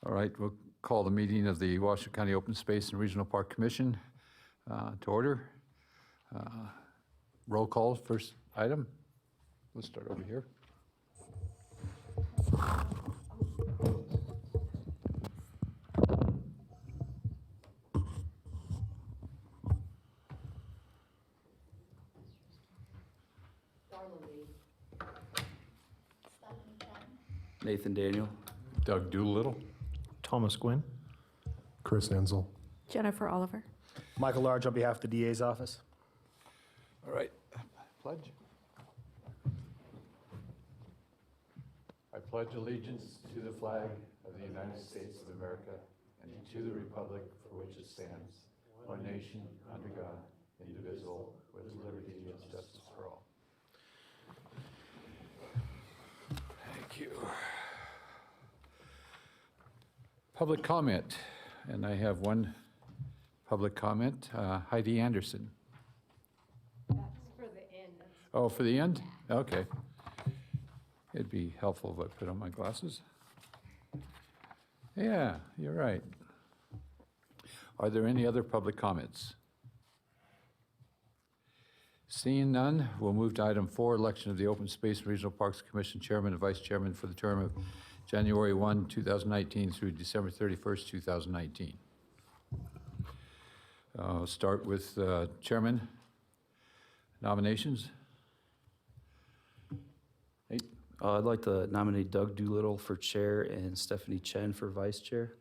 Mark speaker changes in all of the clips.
Speaker 1: All right, we'll call the meeting of the Washoe County Open Space and Regional Park Commission to order. Roll call, first item. Let's start over here.
Speaker 2: Nathan Daniel.
Speaker 1: Doug Doolittle.
Speaker 3: Thomas Gwynn.
Speaker 4: Chris Enzel.
Speaker 5: Jennifer Oliver.
Speaker 3: Michael Large on behalf of the DA's office.
Speaker 1: All right, pledge. I pledge allegiance to the flag of the United States of America and to the republic for which it stands, one nation, under God, indivisible, with liberty and justice for all. Thank you. Public comment, and I have one public comment. Heidi Anderson.
Speaker 5: That's for the end.
Speaker 1: Oh, for the end? Okay. It'd be helpful if I put on my glasses. Yeah, you're right. Are there any other public comments? Seeing none, we'll move to item 4, election of the Open Space and Regional Parks Commission Chairman and Vice Chairman for the term of January 1, 2019 through December 31st, 2019. I'll start with Chairman nominations. Nate?
Speaker 2: I'd like to nominate Doug Doolittle for chair and Stephanie Chen for vice chair.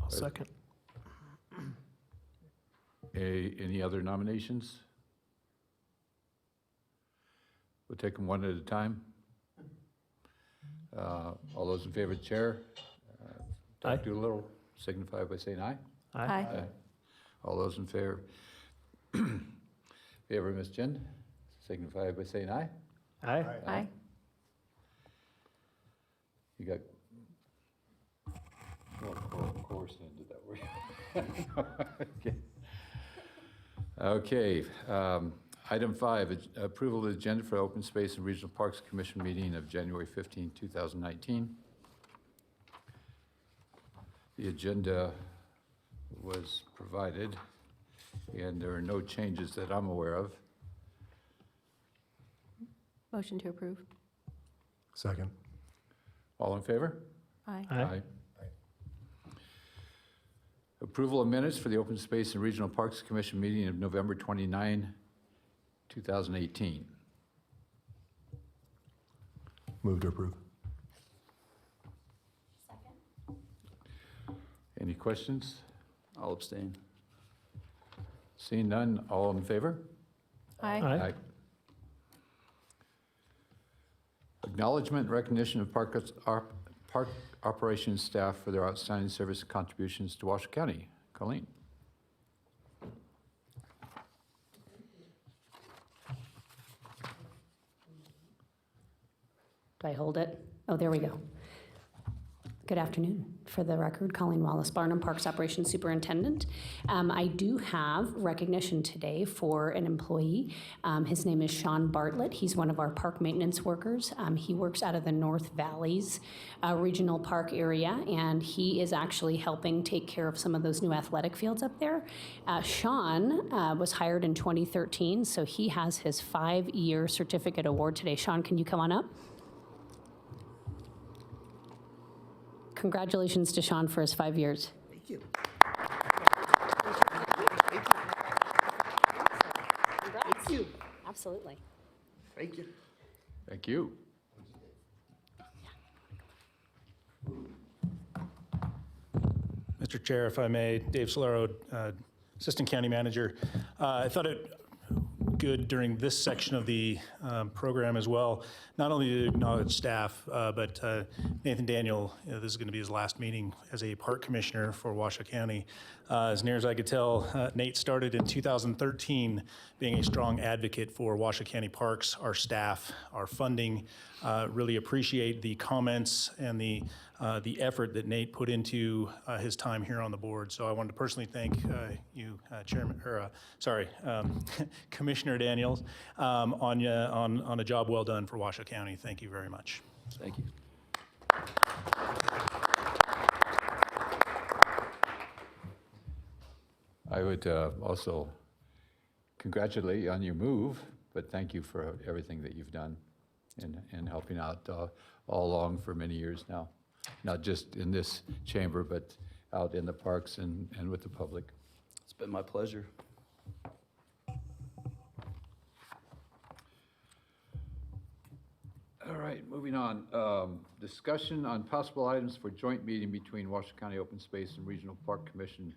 Speaker 3: I'll second.
Speaker 1: Any other nominations? We'll take them one at a time. All those in favor of the chair?
Speaker 3: Aye.
Speaker 1: Doug Doolittle, signify by saying aye.
Speaker 5: Aye.
Speaker 1: All those in favor of Ms. Chen, signify by saying aye.
Speaker 3: Aye.
Speaker 5: Aye.
Speaker 1: You got, well, coerced into that word. Okay, item 5, approval of the agenda for Open Space and Regional Parks Commission meeting of January 15, 2019. The agenda was provided, and there are no changes that I'm aware of.
Speaker 5: Motion to approve.
Speaker 4: Second.
Speaker 1: All in favor?
Speaker 5: Aye.
Speaker 3: Aye.
Speaker 1: Approval of minutes for the Open Space and Regional Parks Commission meeting of November 29, 2018.
Speaker 4: Move to approve.
Speaker 1: Any questions?
Speaker 2: I'll abstain.
Speaker 1: Seeing none, all in favor?
Speaker 5: Aye.
Speaker 3: Aye.
Speaker 1: Acknowledgement and recognition of park operations staff for their outstanding service and contributions to Washoe County. Colleen.
Speaker 6: Do I hold it? Oh, there we go. Good afternoon. For the record, Colleen Wallace, Barnum Parks Operations Superintendent. I do have recognition today for an employee. His name is Sean Bartlett. He's one of our park maintenance workers. He works out of the North Valleys Regional Park area, and he is actually helping take care of some of those new athletic fields up there. Sean was hired in 2013, so he has his 5-year certificate award today. Sean, can you come on up? Congratulations to Sean for his 5 years.
Speaker 7: Thank you.
Speaker 6: Thank you. Absolutely.
Speaker 7: Thank you.
Speaker 1: Thank you.
Speaker 3: Mr. Chair, if I may, Dave Solero, Assistant County Manager. I thought it good during this section of the program as well, not only to acknowledge staff, but Nathan Daniel, this is going to be his last meeting as a park commissioner for Washoe County. As near as I could tell, Nate started in 2013 being a strong advocate for Washoe County parks, our staff, our funding. Really appreciate the comments and the effort that Nate put into his time here on the board. So I wanted to personally thank you, Commissioner Daniels, on a job well done for Washoe County. Thank you very much.
Speaker 2: Thank you.
Speaker 1: I would also congratulate you on your move, but thank you for everything that you've done in helping out all along for many years now, not just in this chamber, but out in the parks and with the public.
Speaker 2: It's been my pleasure.
Speaker 1: All right, moving on. Discussion on possible items for joint meeting between Washington County Open Space and Regional Park Commission,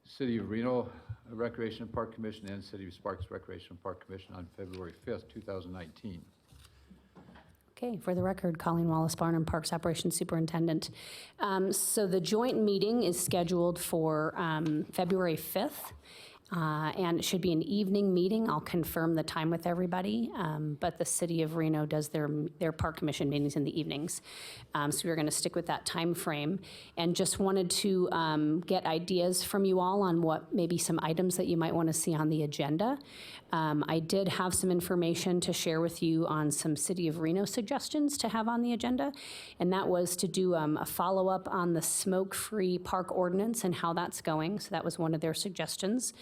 Speaker 1: City of Reno Recreation and Park Commission, and City of Sparks Recreation and Park Commission on February 5th, 2019.
Speaker 6: Okay, for the record, Colleen Wallace Barnum, Parks Operations Superintendent. So the joint meeting is scheduled for February 5th. And it should be an evening meeting. I'll confirm the time with everybody. But the City of Reno does their park commission meetings in the evenings. So we're going to stick with that time frame. And just wanted to get ideas from you all on what maybe some items that you might want to see on the agenda. I did have some information to share with you on some City of Reno suggestions to have on the agenda. And that was to do a follow-up on the smoke-free park ordinance and how that's going. So that was one of their suggestions.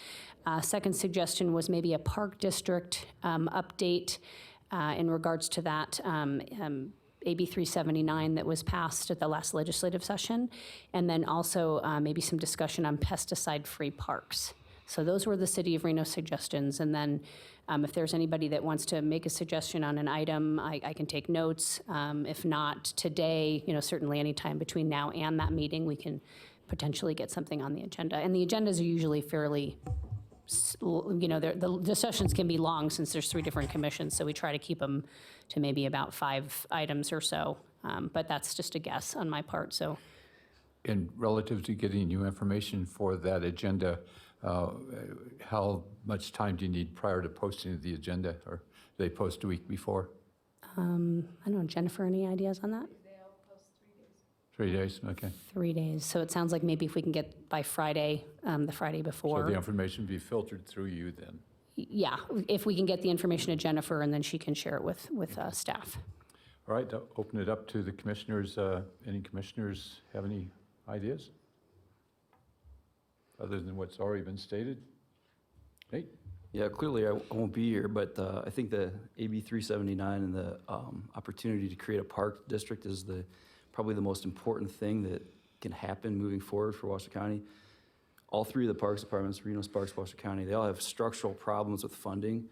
Speaker 6: Second suggestion was maybe a park district update in regards to that AB 379 that was passed at the last legislative session, and then also maybe some discussion on pesticide-free parks. So those were the City of Reno suggestions, and then if there's anybody that wants to make a suggestion on an item, I can take notes. If not today, certainly anytime between now and that meeting, we can potentially get something on the agenda. And the agendas are usually fairly, the sessions can be long since there's 3 different commissions, so we try to keep them to maybe about 5 items or so. But that's just a guess on my part, so.
Speaker 1: And relative to getting you information for that agenda, how much time do you need prior to posting the agenda, or do they post a week before?
Speaker 6: I don't know, Jennifer, any ideas on that?
Speaker 1: 3 days, okay.
Speaker 6: 3 days. So it sounds like maybe if we can get by Friday, the Friday before.
Speaker 1: So the information be filtered through you then?
Speaker 6: Yeah, if we can get the information to Jennifer, and then she can share it with staff.
Speaker 1: All right, I'll open it up to the commissioners. Any commissioners have any ideas? Other than what's already been stated? Nate?
Speaker 2: Yeah, clearly I won't be here, but I think the AB 379 and the opportunity to create a park district is probably the most important thing that can happen moving forward for Washington County. All 3 of the parks departments, Reno, Sparks, Washington County, they all have structural problems with funding,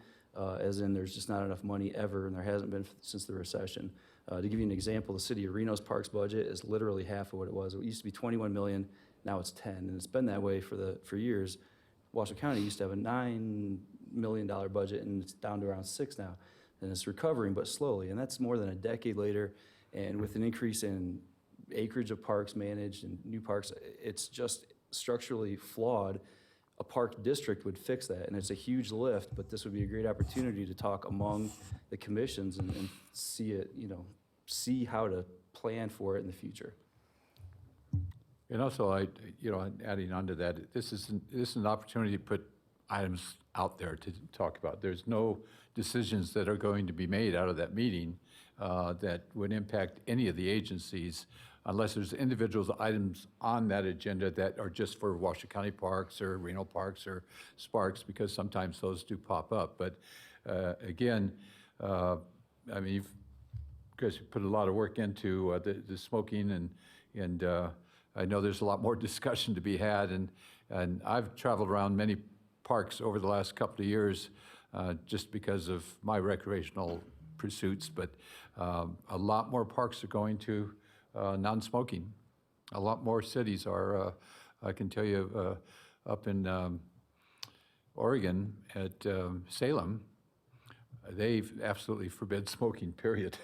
Speaker 2: as in there's just not enough money ever, and there hasn't been since the recession. To give you an example, the City of Reno's parks budget is literally half of what it was. It used to be 21 million, now it's 10, and it's been that way for years. Washington County used to have a $9 million budget, and it's down to around 6 now, and it's recovering, but slowly, and that's more than a decade later. And with an increase in acreage of parks managed and new parks, it's just structurally flawed. A park district would fix that, and it's a huge lift, but this would be a great opportunity to talk among the commissions and see it, see how to plan for it in the future.
Speaker 1: And also, adding on to that, this is an opportunity to put items out there to talk about. There's no decisions that are going to be made out of that meeting that would impact any of the agencies unless there's individual items on that agenda that are just for Washington County Parks or Reno Parks or Sparks, because sometimes those do pop up. But again, you guys put a lot of work into the smoking, and I know there's a lot more discussion to be had, and I've traveled around many parks over the last couple of years just because of my recreational pursuits, but a lot more parks are going to non-smoking. A lot more cities are, I can tell you, up in Oregon at Salem, they've absolutely forbid smoking, period.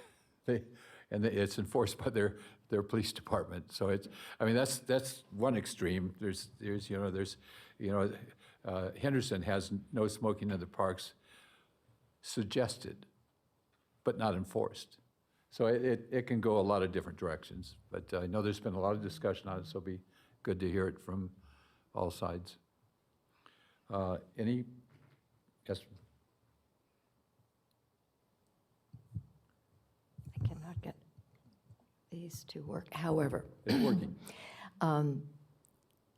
Speaker 1: It's enforced by their police department. So that's one extreme. There's Henderson has no smoking in the parks suggested, but not enforced. So it can go a lot of different directions. But I know there's been a lot of discussion on it, so it'll be good to hear it from all sides. Yes?
Speaker 7: I cannot get these to work. However,
Speaker 1: It's working.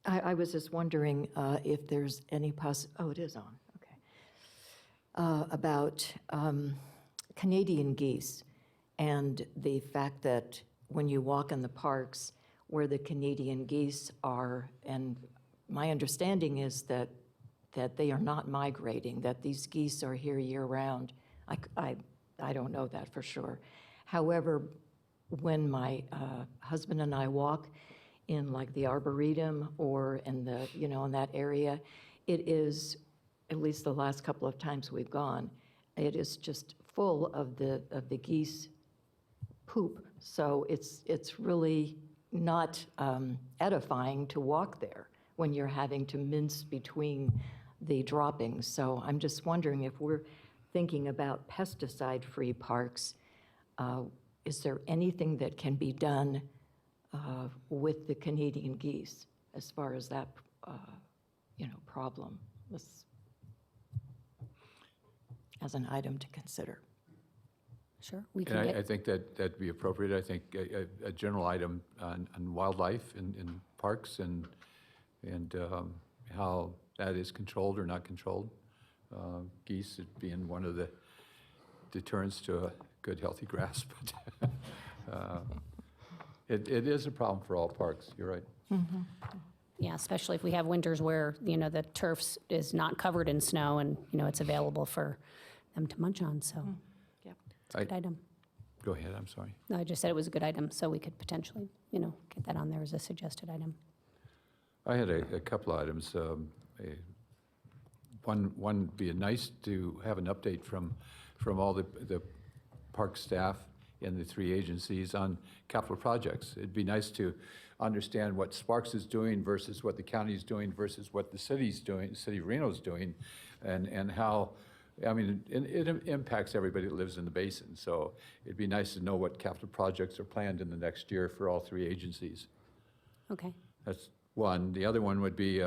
Speaker 7: I was just wondering if there's any oh, it is on, okay. About Canadian geese and the fact that when you walk in the parks where the Canadian geese are, and my understanding is that they are not migrating, that these geese are here year-round. I don't know that for sure. However, when my husband and I walk in like the Arboretum or in the, in that area, it is, at least the last couple of times we've gone, it is just full of the geese poop. So it's really not edifying to walk there when you're having to mince between the droppings. So I'm just wondering if we're thinking about pesticide-free parks, is there anything that can be done with the Canadian geese as far as that, problem as an item to consider?
Speaker 6: Sure, we
Speaker 1: And
Speaker 6: can
Speaker 1: I think that'd be appropriate. I think a general item on wildlife in parks and how that is controlled or not controlled. Geese being one of the deterrents to a good, healthy grass. But it is a problem for all parks. You're right.
Speaker 6: Yeah, especially if we have winters where, the turf is not covered in snow and, it's available for them to munch on, so
Speaker 7: Yep.
Speaker 6: it's a good item.
Speaker 1: Go ahead, I'm sorry.
Speaker 6: No, I just said it was a good item, so we could potentially, get that on there as a suggested item.
Speaker 1: I had a couple of items. One would be nice to have an update from all the park staff in the three agencies on capital projects. It'd be nice to understand what Sparks is doing versus what the county's doing versus what the city's doing, the city of Reno's doing, and how, it impacts everybody that lives in the basin. So it'd be nice to know what capital projects are planned in the next year for all three agencies.
Speaker 6: Okay.
Speaker 1: That's one. The other one would be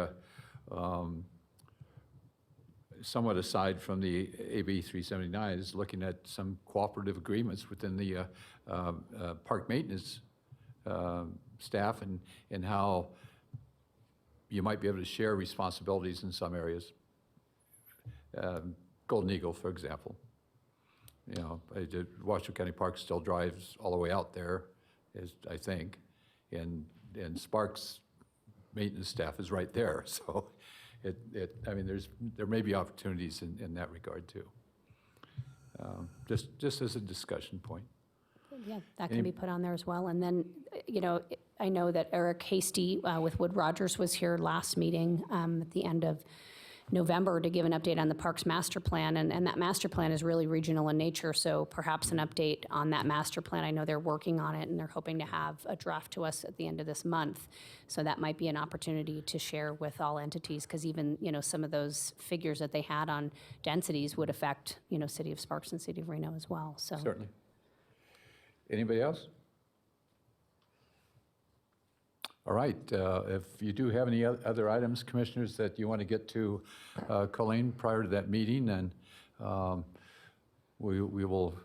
Speaker 1: somewhat aside from the AB 379, is looking at some cooperative agreements within the park maintenance staff and how you might be able to share responsibilities in some areas. Golden Eagle, for example. Washoe County Park still drives all the way out there, I think, and Sparks maintenance staff is right there. So there may be opportunities in that regard too. Just as a discussion point.
Speaker 6: Yeah, that can be put on there as well. And then, I know that Eric Hasty with Wood Rogers was here last meeting at the end of November to give an update on the Parks Master Plan, and that master plan is really regional in nature, so perhaps an update on that master plan. I know they're working on it, and they're hoping to have a draft to us at the end of this month, so that might be an opportunity to share with all entities, because even, some of those figures that they had on densities would affect, City of Sparks and City of Reno as well, so.
Speaker 1: Certainly. Anybody else? All right, if you do have any other items, commissioners, that you want to get to Colleen prior to that meeting, then we will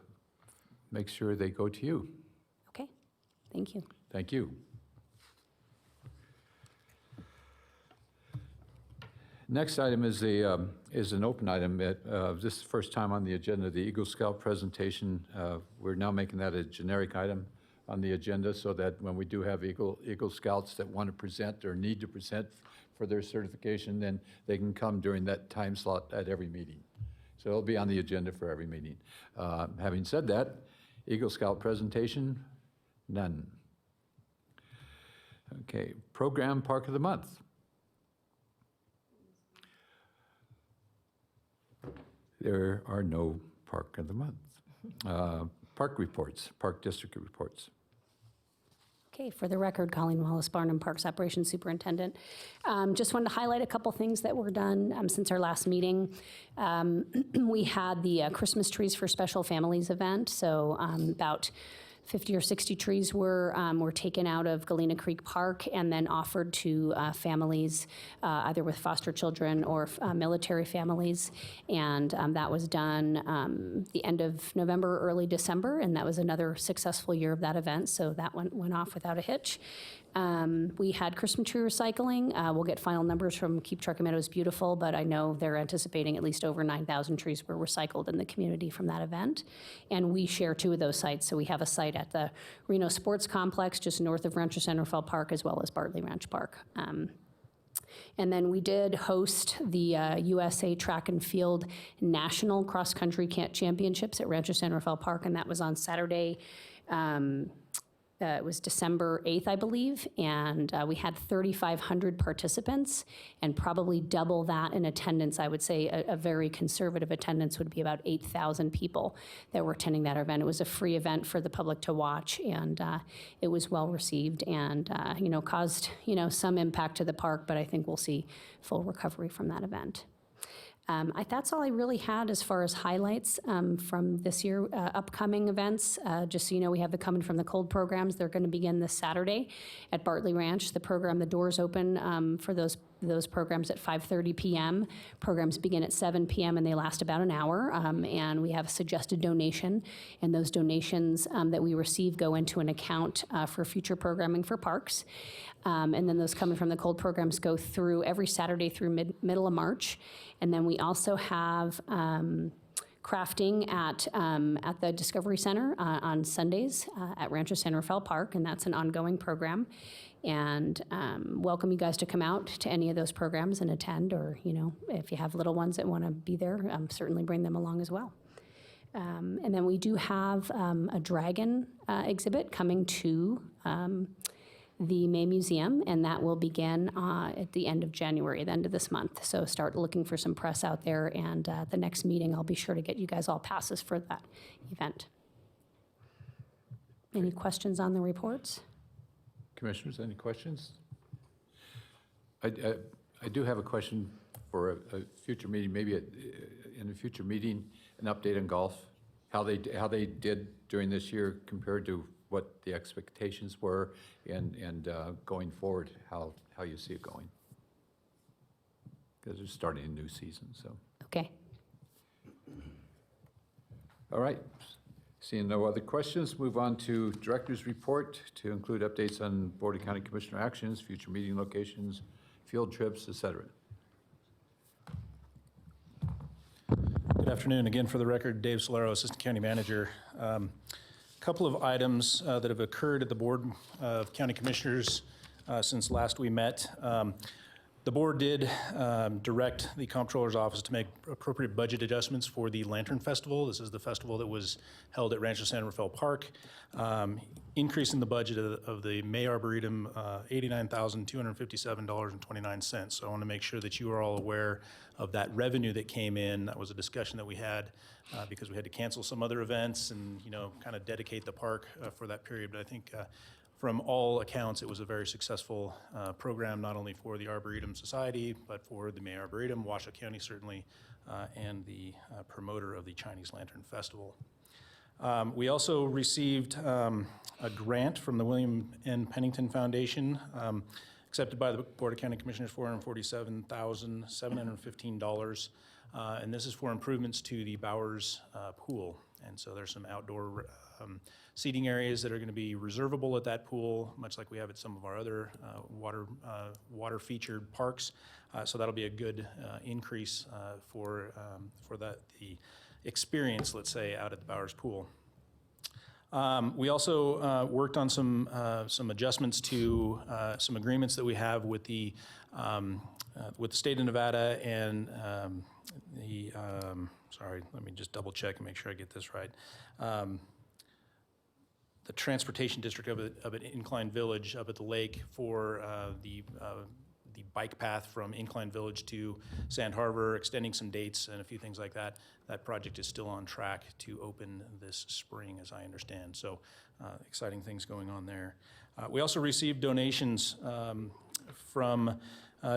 Speaker 1: make sure they go to you.
Speaker 6: Okay, thank you.
Speaker 1: Thank you. Next item is an open item. This is the first time on the agenda, the Eagle Scout presentation. We're now making that a generic item on the agenda so that when we do have Eagle Scouts that want to present or need to present for their certification, then they can come during that time slot at every meeting. So it'll be on the agenda for every meeting. Having said that, Eagle Scout presentation, none. Okay, program Park of the Month. There are no Park of the Month. Park reports, Park District reports.
Speaker 6: Okay, for the record, Colleen Wallace, Barnum Parks Operations Superintendent. Just wanted to highlight a couple things that were done since our last meeting. We had the Christmas Trees for Special Families event, so about 50 or 60 trees were taken out of Galena Creek Park and then offered to families, either with foster children or military families. And that was done the end of November, early December, and that was another successful year of that event, so that went off without a hitch. We had Christmas tree recycling. We'll get final numbers from Keep Truckee Meadows Beautiful, but I know they're anticipating at least over 9,000 trees were recycled in the community from that event. And we share 2 of those sites. So we have a site at the Reno Sports Complex just north of Rancho Centerville Park, as well as Bartley Ranch Park. And then we did host the USA Track and Field National Cross Country Championships at Rancho Centerville Park, and that was on Saturday. It was December 8th, I believe, and we had 3,500 participants, and probably double that in attendance. I would say a very conservative attendance would be about 8,000 people that were attending that event. It was a free event for the public to watch, and it was well received, and caused some impact to the park, but I think we'll see full recovery from that event. That's all I really had as far as highlights from this year. Upcoming events, just so you know, we have the Coming from the Cold programs. They're going to begin this Saturday at Bartley Ranch. The doors open for those programs at 5:30 p.m. Programs begin at 7 p.m. and they last about an hour. And we have a suggested donation, and those donations that we receive go into an account for future programming for parks. And then those Coming from the Cold programs go through every Saturday through middle of March. And then we also have crafting at the Discovery Center on Sundays at Rancho Centerville Park, and that's an ongoing program. And welcome you guys to come out to any of those programs and attend, or if you have little ones that want to be there, certainly bring them along as well. And then we do have a dragon exhibit coming to the May Museum, and that will begin at the end of January, the end of this month. So start looking for some press out there, and the next meeting, I'll be sure to get you guys all passes for that event. Any questions on the reports?
Speaker 1: Commissioners, any questions? I do have a question for a future meeting, maybe in a future meeting, an update on golf, how they did during this year compared to what the expectations were, and going forward, how you see it going. Because they're starting a new season, so.
Speaker 6: Okay.
Speaker 1: All right. Seeing no other questions, move on to Director's Report to include updates on Board of County Commissioner actions, future meeting locations, field trips, etc.
Speaker 3: Good afternoon. Again, for the record, Dave Solero, Assistant County Manager. Couple of items that have occurred at the Board of County Commissioners since last we met. The board did direct the Comptroller's Office to make appropriate budget adjustments for the Lantern Festival. This is the festival that was held at Rancho Centerville Park, increasing the budget of the May Arboretum $89,257.29. So I want to make sure that you are all aware of that revenue that came in. That was a discussion that we had because we had to cancel some other events and kind of dedicate the park for that period. But I think from all accounts, it was a very successful program, not only for the Arboretum Society, but for the May Arboretum, Washoe County certainly, and the promoter of the Chinese Lantern Festival. We also received a grant from the William N. Pennington Foundation, accepted by the Board of County Commissioners, $447,715. And this is for improvements to the Bowers pool. And so there's some outdoor seating areas that are going to be reservable at that pool, much like we have at some of our other water featured parks. So that'll be a good increase for the experience, let's say, out at the Bowers pool. We also worked on some adjustments to some agreements that we have with the state of Nevada and sorry, let me just double check and make sure I get this right. The transportation district of an Incline Village up at the lake for the bike path from Incline Village to Sand Harbor, extending some dates and a few things like that. That project is still on track to open this spring, as I understand. So exciting things going on there. We also received donations from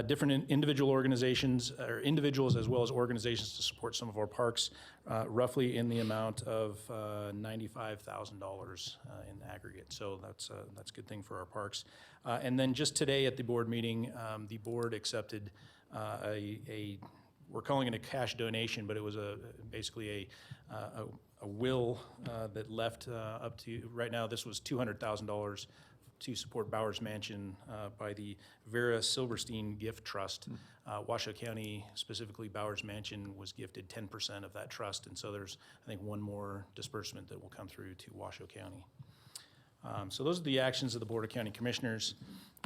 Speaker 3: different individual organizations, or individuals as well as organizations to support some of our parks, roughly in the amount of $95,000 in aggregate. So that's a good thing for our parks. And then just today at the board meeting, the board accepted we're calling it a cash donation, but it was basically a will that left up to, right now this was $200,000 to support Bowers Mansion by the Vera Silverstein Gift Trust. Washoe County, specifically Bowers Mansion, was gifted 10% of that trust, and so there's, I think, one more disbursement that will come through to Washoe County. So those are the actions of the Board of County Commissioners.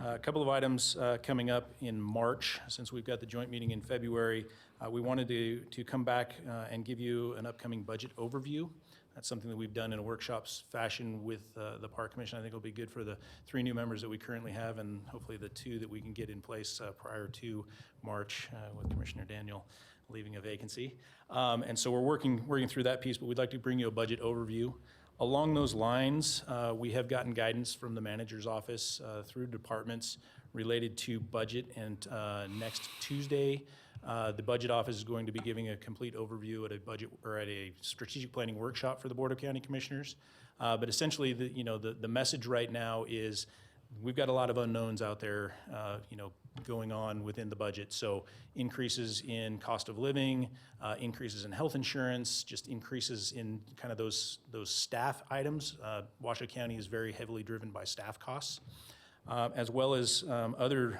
Speaker 3: A couple of items coming up in March, since we've got the joint meeting in February. We wanted to come back and give you an upcoming budget overview. That's something that we've done in a workshops fashion with the Park Commission. I think it'll be good for the 3 new members that we currently have, and hopefully the 2 that we can get in place prior to March with Commissioner Daniel leaving a vacancy. And so we're working through that piece, but we'd like to bring you a budget overview. Along those lines, we have gotten guidance from the manager's office through departments related to budget, and next Tuesday, the budget office is going to be giving a complete overview at a strategic planning workshop for the Board of County Commissioners. But essentially, the message right now is we've got a lot of unknowns out there, going on within the budget. So increases in cost of living, increases in health insurance, just increases in kind of those staff items. Washoe County is very heavily driven by staff costs, as well as other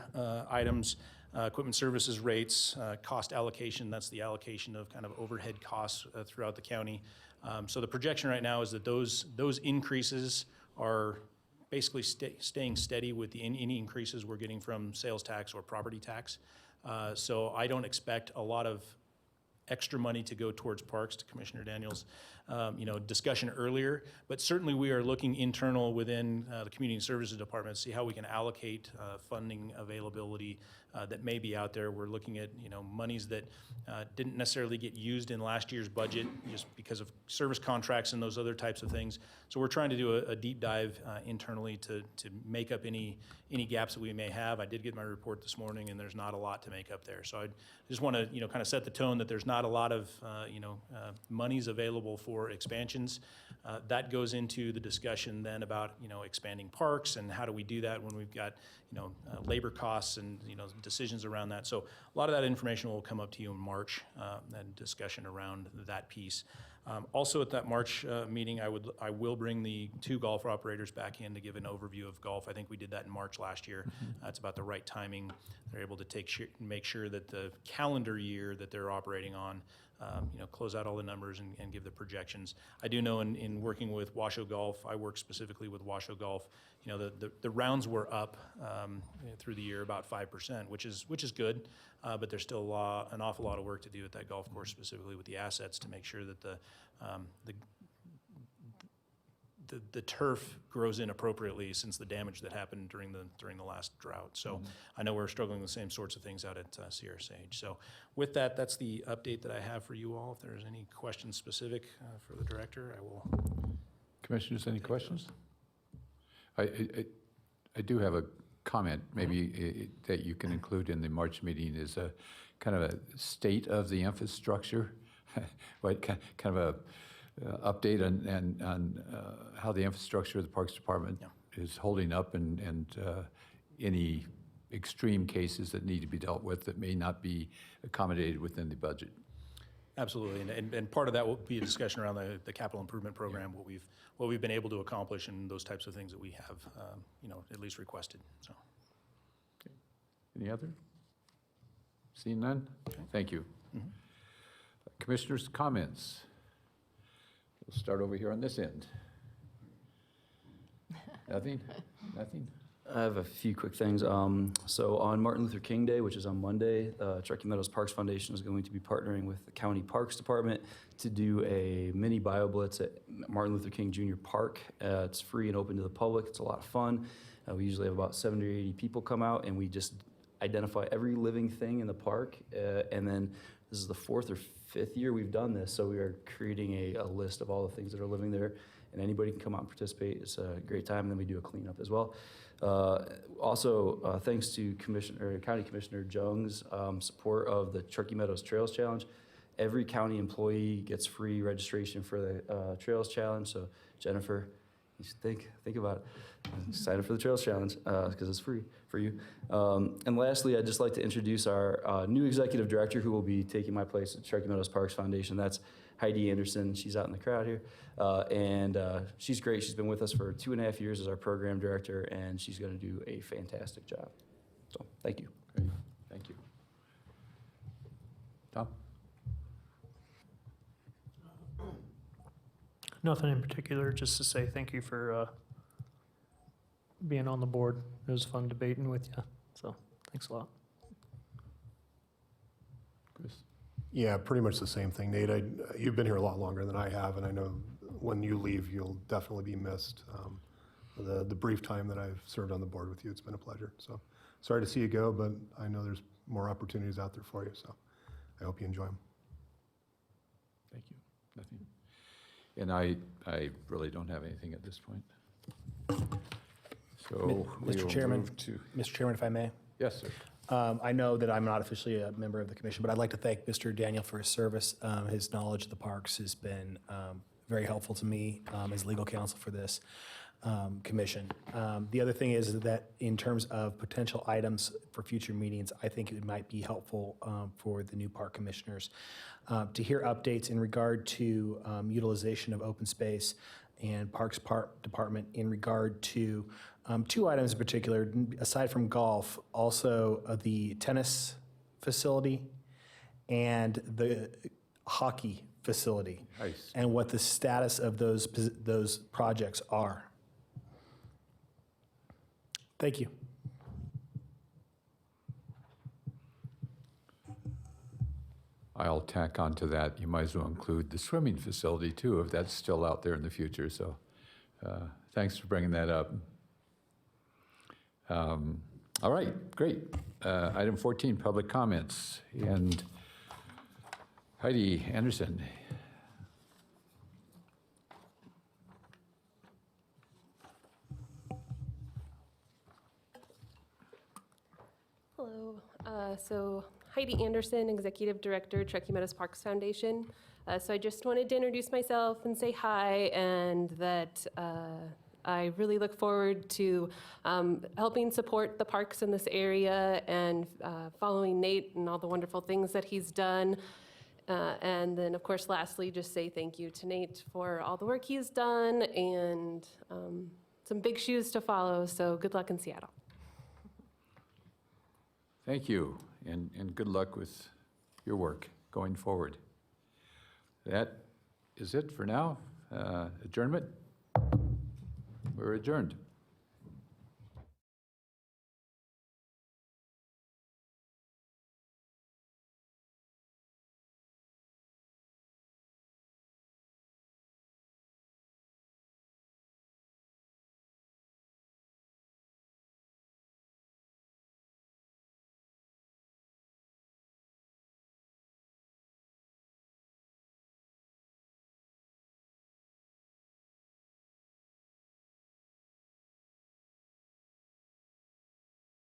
Speaker 3: items, equipment services rates, cost allocation. That's the allocation of kind of overhead costs throughout the county. So the projection right now is that those increases are basically staying steady with any increases we're getting from sales tax or property tax. So I don't expect a lot of extra money to go towards parks, to Commissioner Daniels' discussion earlier, but certainly we are looking internal within the Community Services Department to see how we can allocate funding availability that may be out there. We're looking at monies that didn't necessarily get used in last year's budget just because of service contracts and those other types of things. So we're trying to do a deep dive internally to make up any gaps that we may have. I did get my report this morning, and there's not a lot to make up there. So I just want to kind of set the tone that there's not a lot of monies available for expansions. That goes into the discussion then about expanding parks and how do we do that when we've got labor costs and decisions around that. So a lot of that information will come up to you in March, and discussion around that piece. Also at that March meeting, I will bring the 2 golf operators back in to give an overview of golf. I think we did that in March last year. It's about the right timing. They're able to make sure that the calendar year that they're operating on, close out all the numbers and give the projections. I do know in working with Washoe Golf, I work specifically with Washoe Golf, the rounds were up through the year about 5%, which is good, but there's still an awful lot of work to do at that golf course, specifically with the assets, to make sure that the turf grows in appropriately since the damage that happened during the last drought. So I know we're struggling with the same sorts of things out at Sierra Sage. So with that, that's the update that I have for you all. If there's any questions specific for the director, I will.
Speaker 1: Commissioners, any questions? I do have a comment maybe that you can include in the March meeting is a kind of a state of the infrastructure, right? Kind of a update on how the infrastructure of the Parks Department is holding up and any extreme cases that need to be dealt with that may not be accommodated within the budget.
Speaker 3: Absolutely, and part of that will be a discussion around the capital improvement program, what we've been able to accomplish, and those types of things that we have, at least requested. So,
Speaker 1: okay. Any other? Seeing none. Okay. Thank you. Commissioners' comments. We'll start over here on this end. Nothing? Nothing?
Speaker 2: I have a few quick things. So on Martin Luther King Day, which is on Monday, Truckee Meadows Parks Foundation is going to be partnering with the County Parks Department to do a mini BioBlitz at Martin Luther King Jr. Park. It's free and open to the public. It's a lot of fun. We usually have about 70 or 80 people come out, and we just identify every living thing in the park. And then this is the 4th or 5th year we've done this, so we are creating a list of all the things that are living there, and anybody can come out and participate. It's a great time, and then we do a cleanup as well. Also, thanks to County Commissioner Jung's support of the Truckee Meadows Trails Challenge. Every county employee gets free registration for the Trails Challenge. So Jennifer, you should think about it. Sign up for the Trails Challenge because it's free for you. And lastly, I'd just like to introduce our new executive director who will be taking my place at Truckee Meadows Parks Foundation. That's Heidi Anderson. She's out in the crowd here. And she's great. She's been with us for 2.5 years as our program director, and she's going to do a fantastic job. So thank you.
Speaker 1: Great, thank you. Tom?
Speaker 8: Nothing in particular, just to say thank you for being on the board. It was fun debating with you, so thanks a lot.
Speaker 1: Chris?
Speaker 4: Yeah, pretty much the same thing, Nate. You've been here a lot longer than I have, and I know when you leave, you'll definitely be missed. The brief time that I've served on the board with you, it's been a pleasure. So sorry to see you go, but I know there's more opportunities out there for you, so I hope you enjoy them.
Speaker 1: Thank you. Nothing. And I really don't have anything at this point. So we
Speaker 9: Mr.
Speaker 1: will
Speaker 9: Chairman,
Speaker 1: move to,
Speaker 9: Mr. Chairman, if I may.
Speaker 1: yes, sir.
Speaker 9: I know that I'm not officially a member of the commission, but I'd like to thank Mr. Daniel for his service. His knowledge of the parks has been very helpful to me as legal counsel for this commission. The other thing is that in terms of potential items for future meetings, I think it might be helpful for the new park commissioners to hear updates in regard to utilization of open space and Parks Department in regard to two items in particular, aside from golf, also the tennis facility and the hockey facility.
Speaker 1: Nice.
Speaker 9: And what the status of those projects are. Thank you.
Speaker 1: I'll tack on to that. You might as well include the swimming facility too, if that's still out there in the future. So thanks for bringing that up. All right, great. Item 14, public comments. And Heidi Anderson.
Speaker 10: Hello. So Heidi Anderson, Executive Director, Truckee Meadows Parks Foundation. So I just wanted to introduce myself and say hi, and that I really look forward to helping support the parks in this area and following Nate and all the wonderful things that he's done. And then, of course, lastly, just say thank you to Nate for all the work he's done and some big shoes to follow. So good luck in Seattle.
Speaker 1: Thank you, and good luck with your work going forward. That is it for now. Adjournment? We're adjourned.